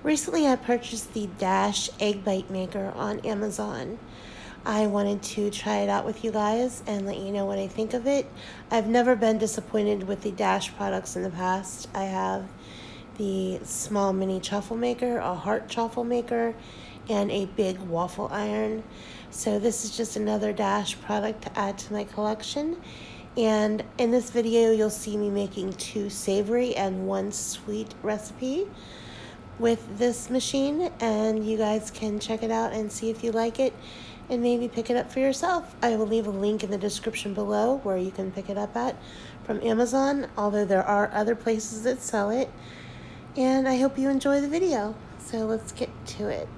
Recently, I purchased the Dash egg bite maker on Amazon. I wanted to try it out with you guys and let you know what I think of it. I've never been disappointed with the Dash products in the past. I have the small mini chaffle maker, a heart chaffle maker, and a big waffle iron. So this is just another Dash product to add to my collection. And in this video, you'll see me making 2 savory and 1 sweet recipe with this machine, and you guys can check it out and see if you like it and maybe pick it up for yourself. I will leave a link in the description below where you can pick it up at from Amazon, although there are other places that sell it. And I hope you enjoy the video. So let's get to it.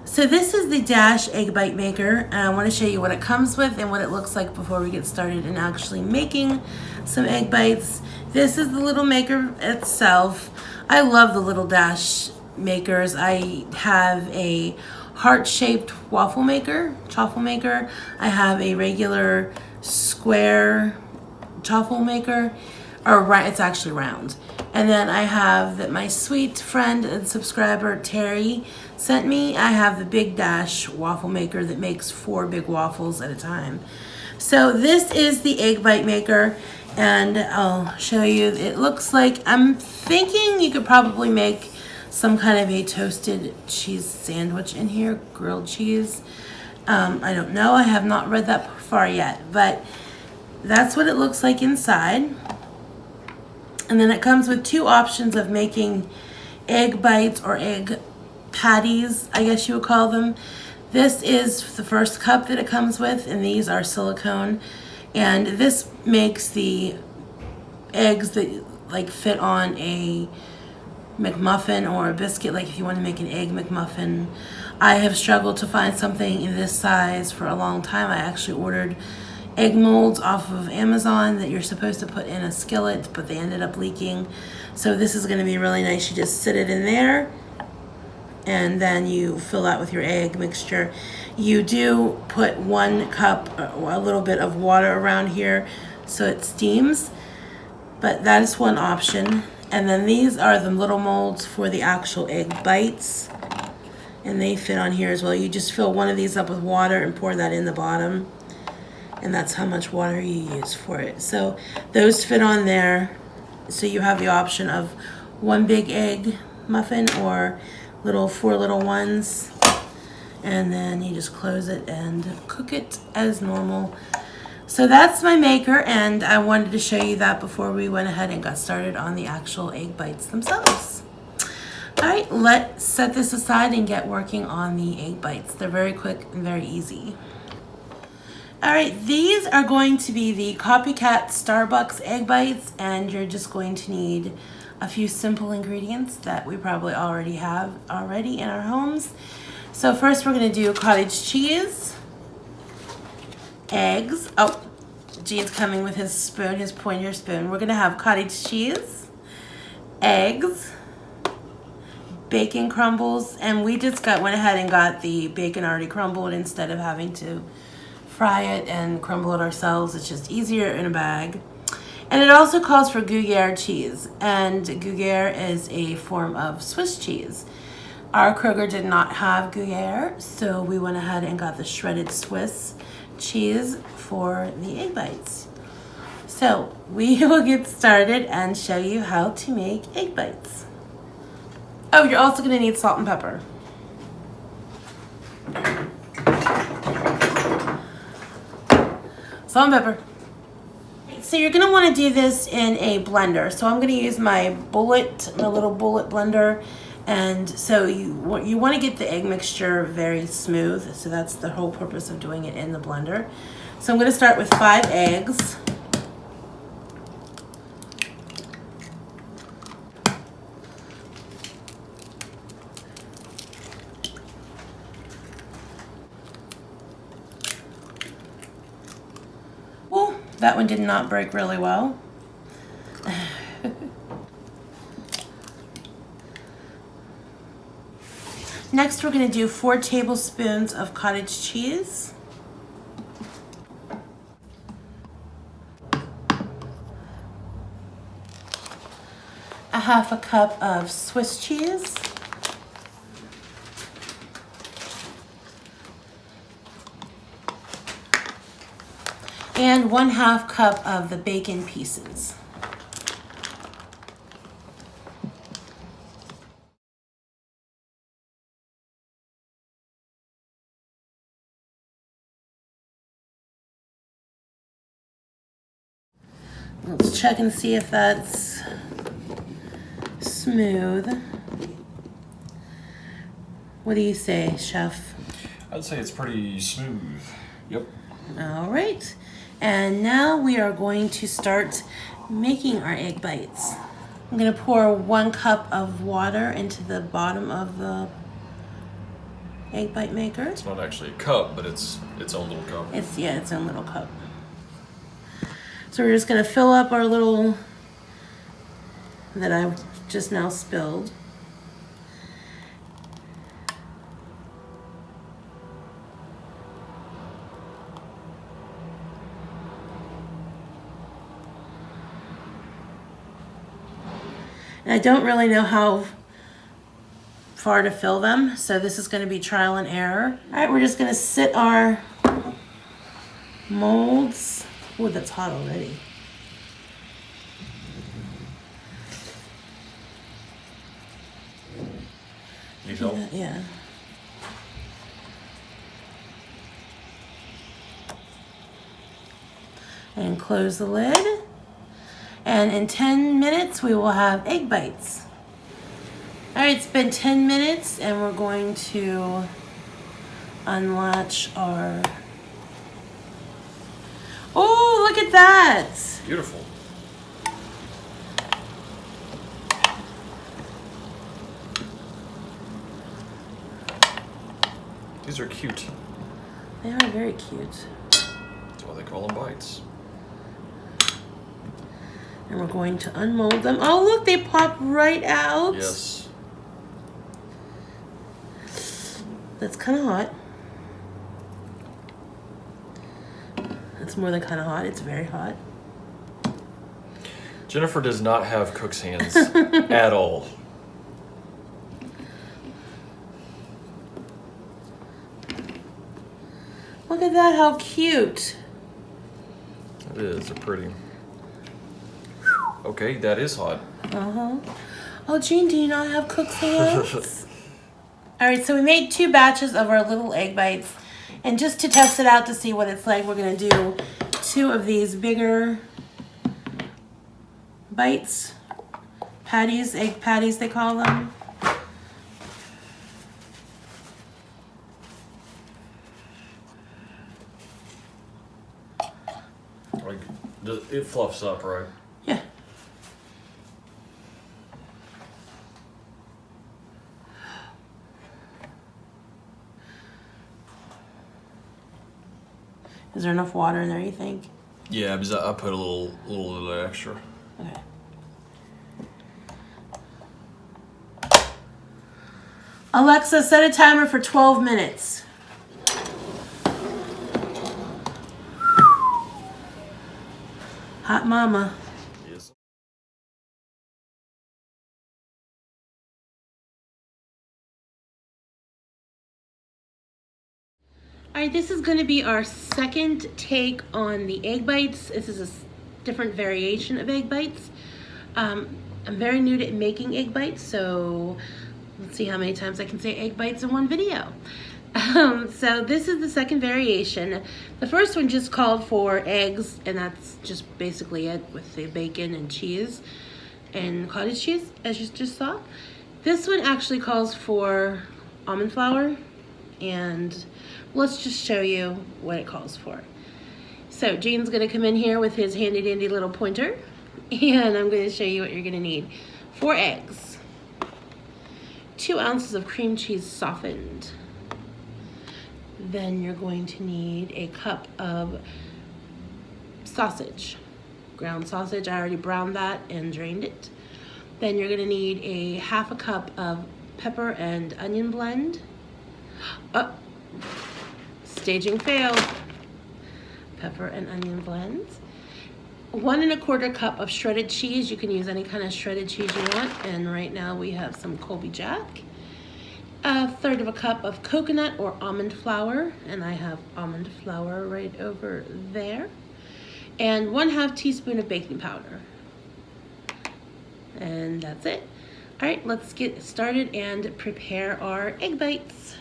So this is the Dash egg bite maker, and I want to show you what it comes with and what it looks like before we get started in actually making some egg bites. This is the little maker itself. I love the little Dash makers. I have a heart-shaped waffle maker, chaffle maker. I have a regular square chaffle maker, or it's actually round. And then I have that my sweet friend and subscriber Terry sent me. I have the big Dash waffle maker that makes 4 big waffles at a time. So this is the egg bite maker, and I'll show you. It looks like, I'm thinking you could probably make some kind of a toasted cheese sandwich in here, grilled cheese. I don't know, I have not read that far yet, but that's what it looks like inside. And then it comes with 2 options of making egg bites or egg patties, I guess you would call them. This is the first cup that it comes with, and these are silicone. And this makes the eggs that like fit on a McMuffin or a biscuit, like if you want to make an egg McMuffin. I have struggled to find something in this size for a long time. I actually ordered egg molds off of Amazon that you're supposed to put in a skillet, but they ended up leaking. So this is going to be really nice. You just sit it in there, and then you fill that with your egg mixture. You do put 1 cup or a little bit of water around here so it steams, but that is one option. And then these are the little molds for the actual egg bites, and they fit on here as well. You just fill one of these up with water and pour that in the bottom, and that's how much water you use for it. So those fit on there. So you have the option of 1 big egg muffin or 4 little ones, and then you just close it and cook it as normal. So that's my maker, and I wanted to show you that before we went ahead and got started on the actual egg bites themselves. All right, let's set this aside and get working on the egg bites. They're very quick and very easy. All right, these are going to be the Copycat Starbucks egg bites, and you're just going to need a few simple ingredients that we probably already have in our homes. So first we're gonna do cottage cheese, eggs. Oh, Gene's coming with his spoon, his pointer spoon. We're gonna have cottage cheese, eggs, bacon crumbles, and we just went ahead and got the bacon already crumbled instead of having to fry it and crumble it ourselves. It's just easier in a bag. And it also calls for Gruyere cheese, and Gruyere is a form of Swiss cheese. Our Kroger did not have Gruyere, so we went ahead and got the shredded Swiss cheese for the egg bites. So we will get started and show you how to make egg bites. Oh, you're also going to need salt and pepper. Salt and pepper. So you're going to want to do this in a blender. So I'm going to use my little bullet blender. And so you want to get the egg mixture very smooth. So that's the whole purpose of doing it in the blender. So I'm going to start with 5 eggs. That one did not break really well. Next, we're going to do 4 tablespoons of cottage cheese. half a cup of Swiss cheese. And 1/2 cup of the bacon pieces. Let's check and see if that's smooth. What do you say, Chef? I'd say it's pretty smooth. Yep. All right. And now we are going to start making our egg bites. I'm going to pour 1 cup of water into the bottom of the egg bite maker. It's not actually a cup, but it's its own little cup. It's its own little cup. So we're just going to fill up our little that I just now spilled. And I don't really know how far to fill them, so this is going to be trial and error. All right, we're just going to sit our molds. Oh, that's hot already. Need help? Yeah. And close the lid. And in 10 minutes, we will have egg bites. All right, it's been 10 minutes, and we're going to unlatch our... Oh, look at that! Beautiful. These are cute. They are very cute. That's why they call them bites. And we're going to unmold them. Oh, look, they pop right out. Yes. That's kind of hot. It's more than kind of hot. It's very hot. Jennifer does not have cook's hands at all. Look at that, how cute. It is, they're pretty. Okay, that is hot. Uh-huh. Oh, Jean, do you not have cook's hands? All right, so we made 2 batches of our little egg bites. And just to test it out to see what it's like, we're going to do 2 of these bigger bites. Patties, egg patties they call them. Like, it fluffs up, right? Yeah. Is there enough water in there, you think? Yeah, because I put a little extra. Okay. Alexa, set a timer for 12 minutes. Hot mama. Yes. All right, this is going to be our second take on the egg bites. This is a different variation of egg bites. I'm very new to making egg bites, so let's see how many times I can say egg bites in one video. So this is the second variation. The first one just called for eggs, and that's just basically it with the bacon and cheese and cottage cheese, as you just saw. This one actually calls for almond flour, and let's just show you what it calls for. So Gene's gonna come in here with his handy dandy little pointer, and I'm gonna show you what you're gonna need. 4 eggs, 2 ounces of cream cheese softened. Then you're going to need a cup of sausage, ground sausage. I already browned that and drained it. Then you're gonna need a half a cup of pepper and onion blend. Oh, staging failed. Pepper and onion blends. 1 1/4 cup of shredded cheese. You can use any kind of shredded cheese you want. And right now we have some Colby Jack. 1/3 cup of coconut or almond flour. And I have almond flour right over there. And 1/2 teaspoon of baking powder. And that's it. All right, let's get started and prepare our egg bites.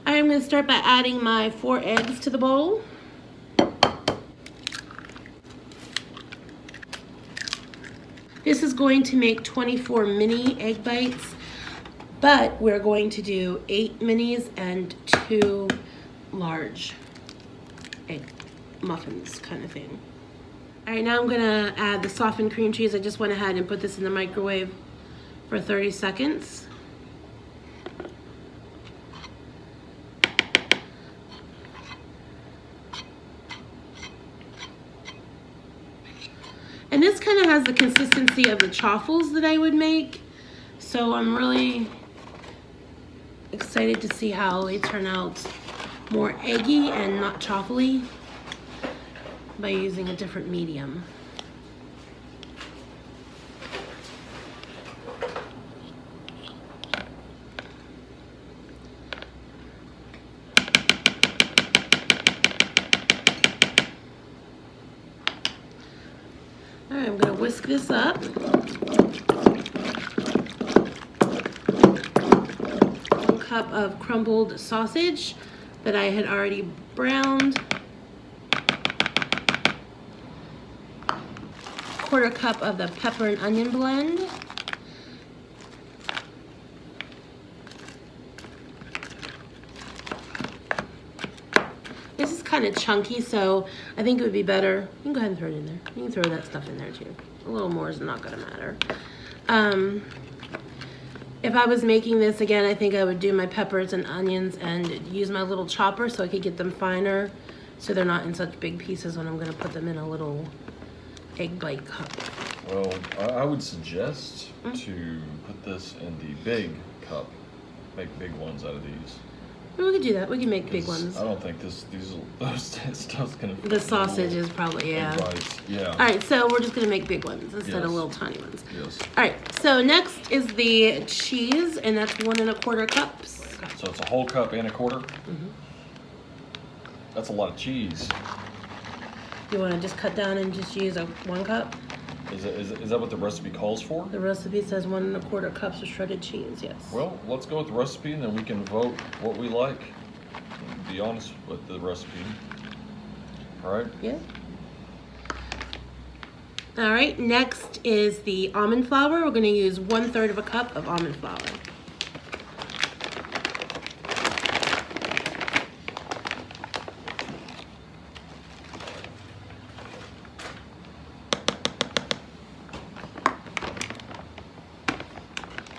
I'm going to start by adding my 4 eggs to the bowl. This is going to make 24 mini egg bites, but we're going to do 8 minis and 2 large egg muffins kind of thing. All right, now I'm gonna add the softened cream cheese. I just went ahead and put this in the microwave for 30 seconds. And this kind of has the consistency of the chaffles that I would make. So I'm really excited to see how they turn out more eggy and not chaffly by using a different medium. All right, I'm going to whisk this up. 1 cup of crumbled sausage that I had already browned. 1/4 cup of the pepper and onion blend. This is kind of chunky, so I think it would be better. You can go ahead and throw it in there. You can throw that stuff in there too. A little more is not going to matter. If I was making this again, I think I would do my peppers and onions and use my little chopper so I could get them finer, so they're not in such big pieces when I'm going to put them in a little egg bite cup. Well, I would suggest to put this in the big cup. Make big ones out of these. We could do that. We can make big ones. I don't think those stuff's gonna. The sausage is probably, yeah. Yeah. All right, so we're just gonna make big ones instead of little tiny ones. Yes. All right, so next is the cheese, and that's 1 1/4 cups. So it's a whole cup and a quarter. That's a lot of cheese. You want to just cut down and just use 1 cup? Is that what the recipe calls for? The recipe says 1 1/4 cups of shredded cheese, yes. Well, let's go with the recipe and then we can vote what we like. Be honest with the recipe. All right? Yeah. All right, next is the almond flour. We're going to use 1/3 cup of almond flour.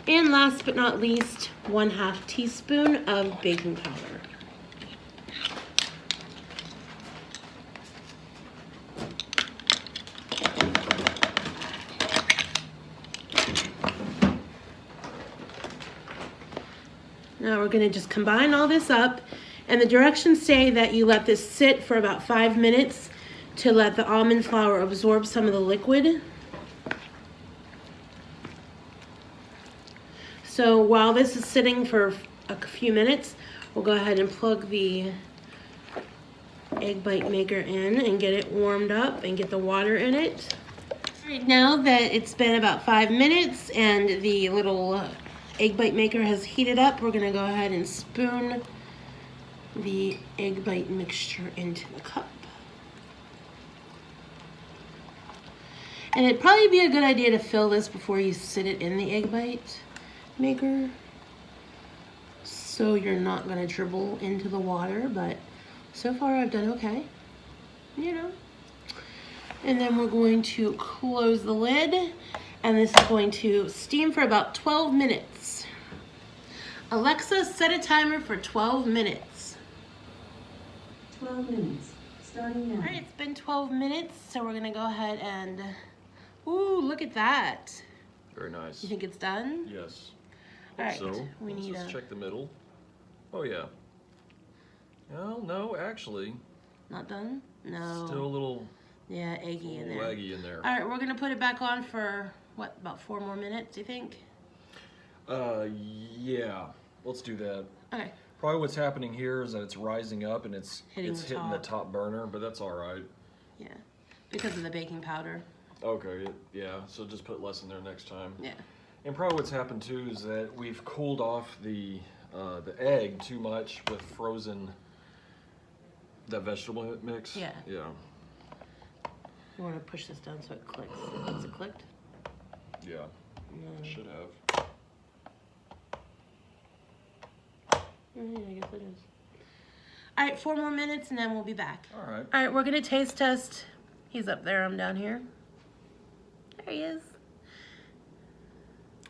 And last but not least, 1/2 teaspoon of baking powder. Now we're going to just combine all this up, and the directions say that you let this sit for about 5 minutes to let the almond flour absorb some of the liquid. So while this is sitting for a few minutes, we'll go ahead and plug the egg bite maker in and get it warmed up and get the water in it. All right, now that it's been about 5 minutes and the little egg bite maker has heated up, we're gonna go ahead and spoon the egg bite mixture into the cup. And it'd probably be a good idea to fill this before you sit it in the egg bite maker, so you're not going to dribble into the water, but so far I've done okay, you know. And then we're going to close the lid, and this is going to steam for about 12 minutes. Alexa, set a timer for 12 minutes. 12 minutes, starting now. All right, it's been 12 minutes, so we're going to go ahead and, ooh, look at that. Very nice. You think it's done? Yes. All right, So we let's need just check the middle. Oh yeah. No, actually. Not done? No. Still a little Yeah, eggy in A little there. eggy in there. All right, we're gonna put it back on for what, about 4 more minutes? Do you think? Yeah. Let's do that. Okay. Probably what's happening here is that it's rising up and it's Hitting the top burner, but that's all right. Yeah, because of the baking powder. Okay. Yeah. So just put less in there next time. Yeah. And probably what's happened too is that we've cooled off the egg too much with that vegetable mix. Yeah. Yeah. You want to push this down so it clicks. Has it clicked? Yeah. No. Should have. Yeah, I guess it is. All right, 4 more minutes and then we'll be back. All right. All right, we're gonna taste test. He's up there, I'm down here. There he is.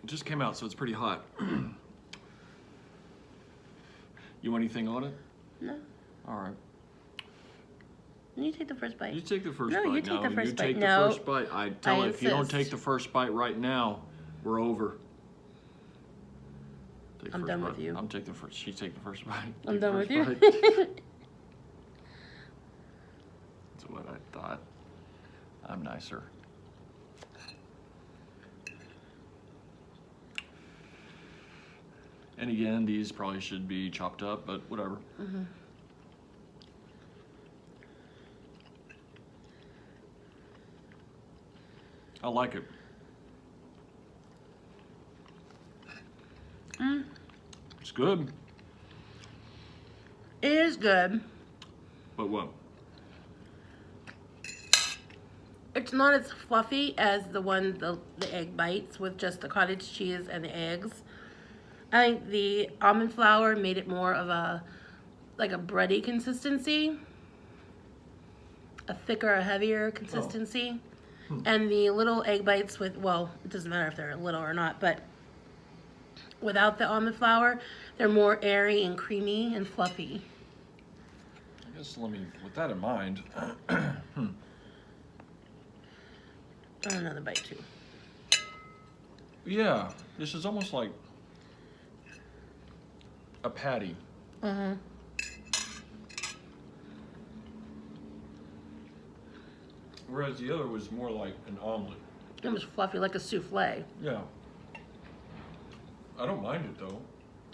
It just came out, so it's pretty hot. You want anything on it? No. All right. You take the first bite. You take the first No, bite. you take the first you bite. take No. the first bite. I tell I you, if you don't insist. take the first bite right now, we're over. Take the I'm first done bite. with you. I'm taking the first. She take the first bite. I'm Take the done with first you. bite. That's what I thought. I'm nicer. And again, these probably should be chopped up, but whatever. Mm-hmm. I like it. It's good. It is good. But what? It's not as fluffy as the egg bites with just the cottage cheese and the eggs. I think the almond flour made it more of a bready consistency, a thicker, a heavier consistency. And the little egg bites with, well, it doesn't matter if they're little or not, but without the almond flour, they're more airy and creamy and fluffy. I guess with that in mind, Another bite too. yeah, this is almost like a patty. Mm-hmm. Whereas the other was more like an omelet. It was fluffy, like a souffle. Yeah. I don't mind it though.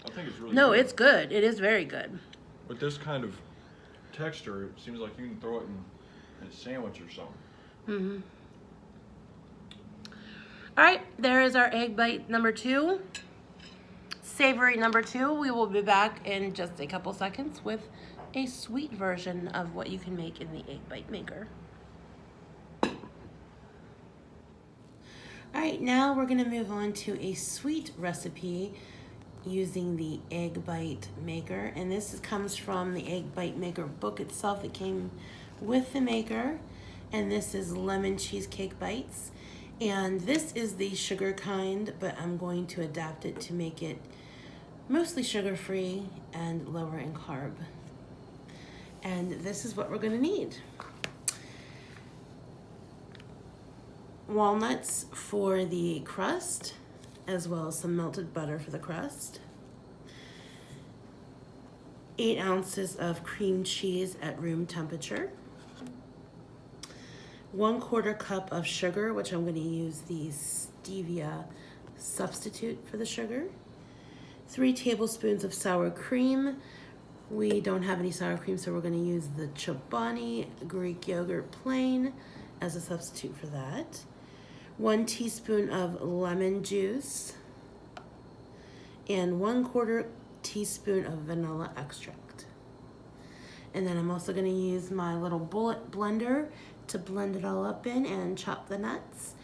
I think it's really No, good. it's good. It is very good. With this kind of texture, it seems like you can throw it in a sandwich or something. Mm-hmm. All right, there is our egg bite number 2. Savory number 2. We will be back in just a couple seconds with a sweet version of what you can make in the egg bite maker. All right, now we're gonna move on to a sweet recipe using the egg bite maker. And this comes from the egg bite maker book itself. It came with the maker. And this is lemon cheesecake bites. And this is the sugar kind, but I'm going to adapt it to make it mostly sugar-free and lower in carb. And this is what we're gonna need. Walnuts for the crust, as well as some melted butter for the crust. 8 ounces of cream cheese at room temperature. 1/4 cup of sugar, which I'm going to use the stevia substitute for the sugar. 3 tablespoons of sour cream. We don't have any sour cream, so we're going to use the Chobani Greek yogurt plain as a substitute for that. 1 teaspoon of lemon juice. And 1/4 teaspoon of vanilla extract. And then I'm also going to use my little bullet blender to blend it all up in and chop the nuts.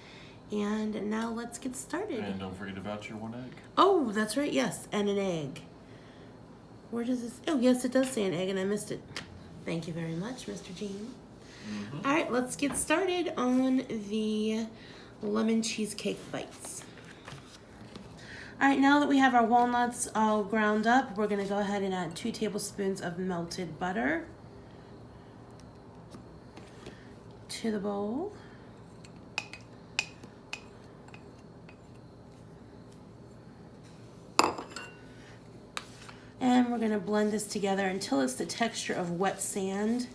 And now let's get started. And don't forget about your 1 egg. Oh, that's right, yes, and an egg. Where does this, oh yes, it does say an egg and I missed it. Thank you very much, Mr. Jean. All right, let's get started on the lemon cheesecake bites. All right, now that we have our walnuts all ground up, we're gonna go ahead and add 2 tablespoons of melted butter to the bowl. And we're gonna blend this together until it's the texture of wet sand.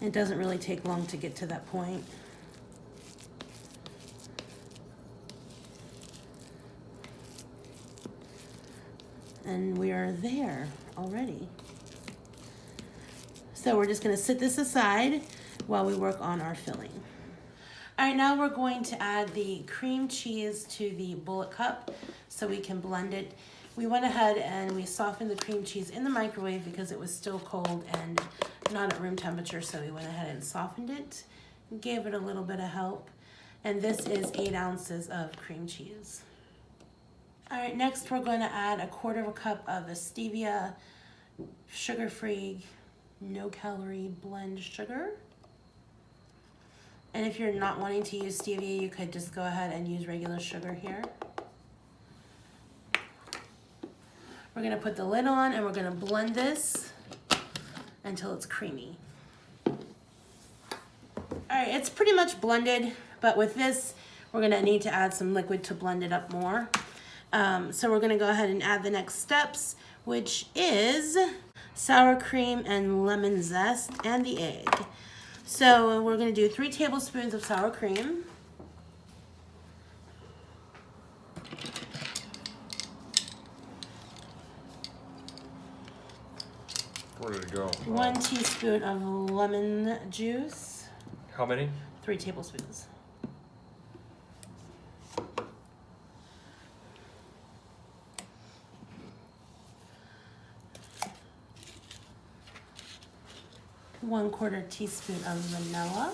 It doesn't really take long to get to that point. And we are there already. So we're just gonna sit this aside while we work on our filling. All right, now we're going to add the cream cheese to the bullet cup so we can blend it. We went ahead and we softened the cream cheese in the microwave because it was still cold and not at room temperature, so we went ahead and softened it and gave it a little bit of help. And this is 8 ounces of cream cheese. All right, next we're going to add 1/4 cup of a stevia, sugar-free, no-calorie blend sugar. And if you're not wanting to use stevia, you could just go ahead and use regular sugar here. We're gonna put the lid on and we're gonna blend this until it's creamy. All right, it's pretty much blended, but with this, we're gonna need to add some liquid to blend it up more. So we're gonna go ahead and add the next steps, which is sour cream and lemon zest and the egg. So we're gonna do 3 tablespoons of sour cream. Where did it go? 1 teaspoon of lemon juice. How many? 3 tablespoons. One-quarter teaspoon of vanilla.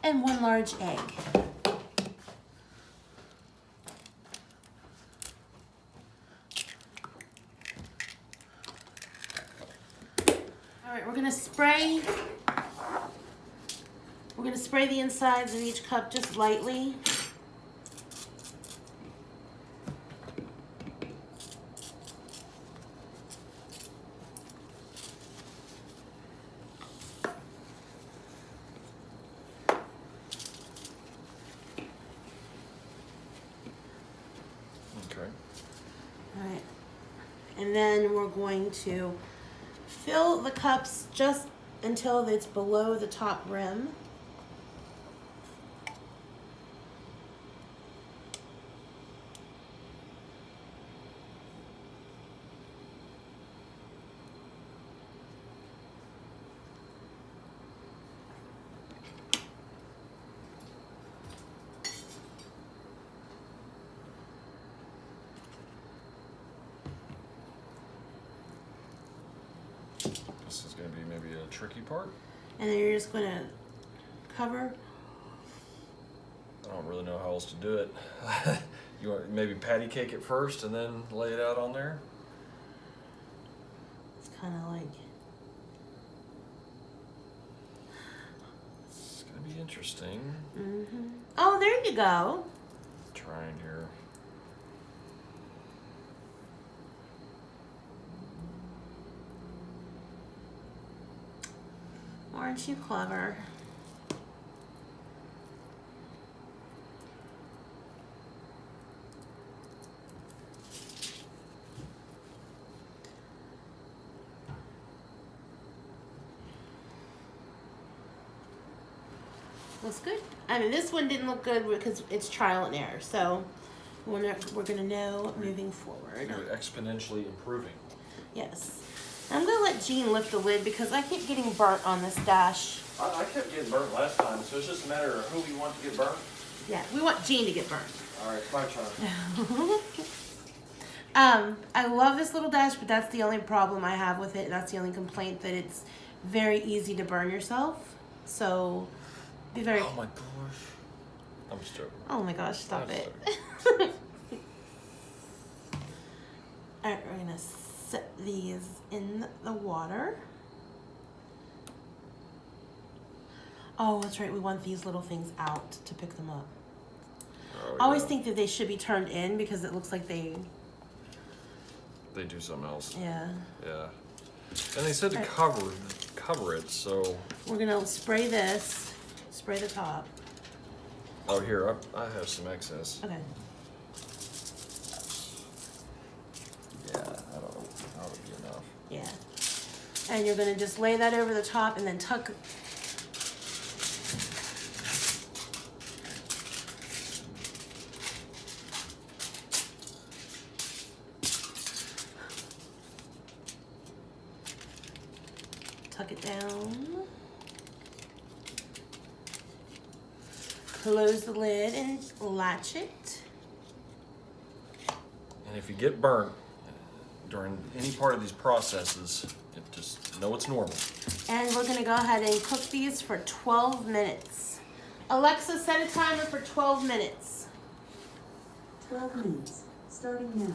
And 1 large egg. All right, we're gonna spray the insides of each cup just lightly. Okay. All right, and then we're going to fill the cups just until it's below the top rim. This is going to be maybe a tricky part. And then you're just going to cover. I don't really know how else to do it. You want maybe patty cake it first and then lay it out on there? It's kind of like... It's going to be interesting. Mm-hmm. Oh, there you go. Trying here. Aren't you clever? Looks good. I mean, this one didn't look good because it's trial and error. So we're gonna know moving forward. You're exponentially improving. Yes. I'm gonna let Jean lift the lid because I keep getting burnt on this dash. I kept getting burnt last time, so it's just a matter of who we want to get burnt. Yeah, we want Jean to get burnt. All right, it's my turn. I love this little dash, but that's the only problem I have with it. That's the only complaint, that it's very easy to burn yourself. So be very... Oh my gosh. I'm stupid. Oh my gosh, stop it. All right, we're gonna set these in the water. Oh, that's right, we want these little things out to pick them up. Oh, I always think that they should be turned in because it looks like they do something else. Yeah. Yeah. And they said to cover it, so... We're gonna spray this, spray the top. Oh, here, I have some excess. Okay. And you're gonna just lay that over the top and then tuck. Tuck it down. Close the lid and latch it. And if you get burnt during any part of these processes, just know it's normal. And we're gonna go ahead and cook these for 12 minutes. Alexa, set a timer for 12 minutes. 12 minutes, starting now.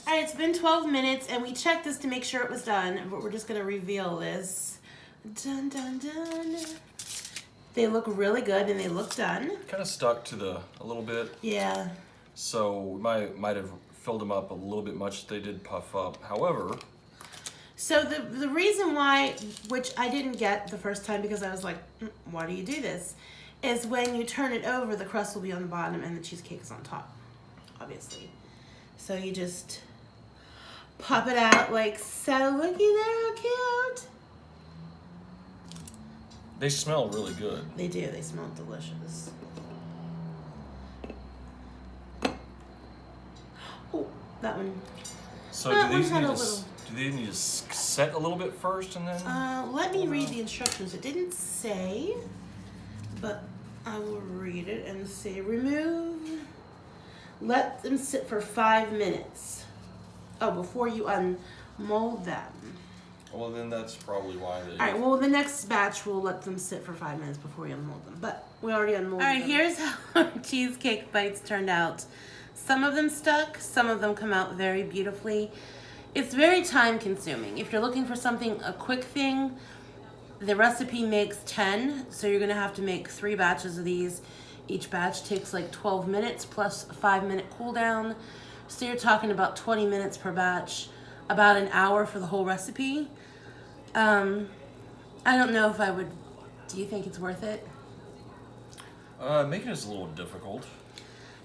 All right, it's been 12 minutes and we checked this to make sure it was done, but we're just gonna reveal this. Dun, dun, dun. They look really good and they look done. Kind of stuck to a little bit. Yeah. So we might have filled them up a little bit much. They did puff up. However, so the reason why, which I didn't get the first time because I was like, why do you do this? Is when you turn it over, the crust will be on the bottom and the cheesecake is on top, obviously. So you just pop it out like so. Looky there, how cute. they smell really good. They do, they smell delicious. Oh, that one. So That do these one need had to a little- do they need to set a little bit first and then? Let me read the instructions. It didn't say, but I will read it and say remove. Let them sit for 5 minutes. Oh, before you unmold them. Well, then that's probably why they. All right, well, the next batch we'll let them sit for 5 minutes before you unmold them, but we already unmolded them. All right, here's how our cheesecake bites turned out. Some of them stuck, some of them come out very beautifully. It's very time consuming. If you're looking for something, a quick thing, the recipe makes 10, so you're gonna have to make 3 batches of these. Each batch takes like 12 minutes plus a 5-minute cool down. So you're talking about 20 minutes per batch, about an hour for the whole recipe. I don't know if I would, do you think it's worth it? Making it is a little difficult.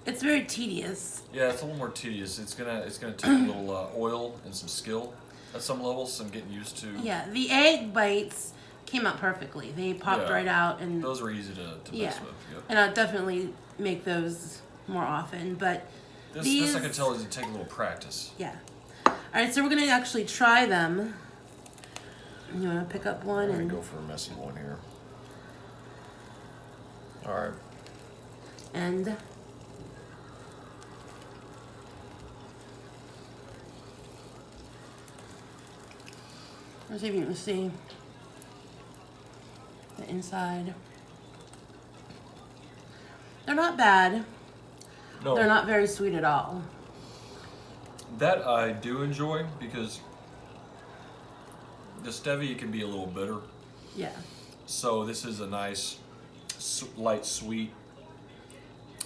It's very tedious. Yeah, it's a little more tedious. It's gonna take a little oil and some skill at some levels, some getting used to. Yeah, the egg bites came out perfectly. They popped right out, and those are easy to mess with. Yep. And I'll definitely make those more often. But this I can tell is to take a little practice. Yeah. All right, so we're gonna actually try them. You wanna pick up one I'm and gonna go for a messy one here. All right. and. Let's see if you can see the inside. They're not bad. No, They're not very sweet at all. that I do enjoy because the stevia can be a little bitter. Yeah. So this is a nice light sweet,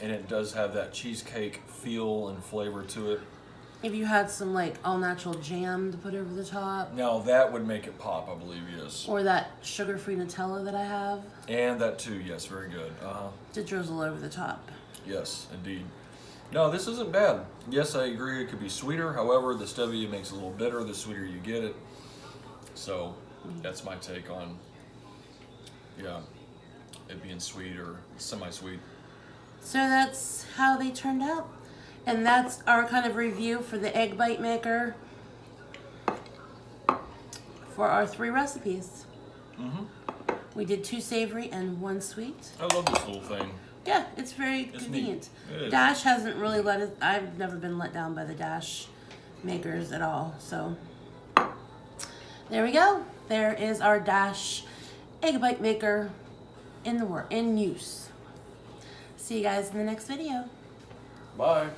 and it does have that cheesecake feel and flavor to it. If you had some like all natural jam to put over the top, Now that would make it pop, I believe, yes. or that sugar-free Nutella that I have, And that too, yes, very good. to drizzle over the top. Yes, indeed. No, this isn't bad. Yes, I agree, it could be sweeter. However, the stevia makes it a little bitter the sweeter you get it. So that's my take on, it being sweet or semi-sweet. So that's how they turned out. And that's our kind of review for the egg bite maker for our 3 recipes. We did 2 savory and 1 sweet. I love this little thing. Yeah, it's very It's convenient. neat. It is. Dash hasn't really let us, I've never been let down by the Dash makers at all. So there we go. There is our Dash egg bite maker in use. See you guys in the next video. Bye.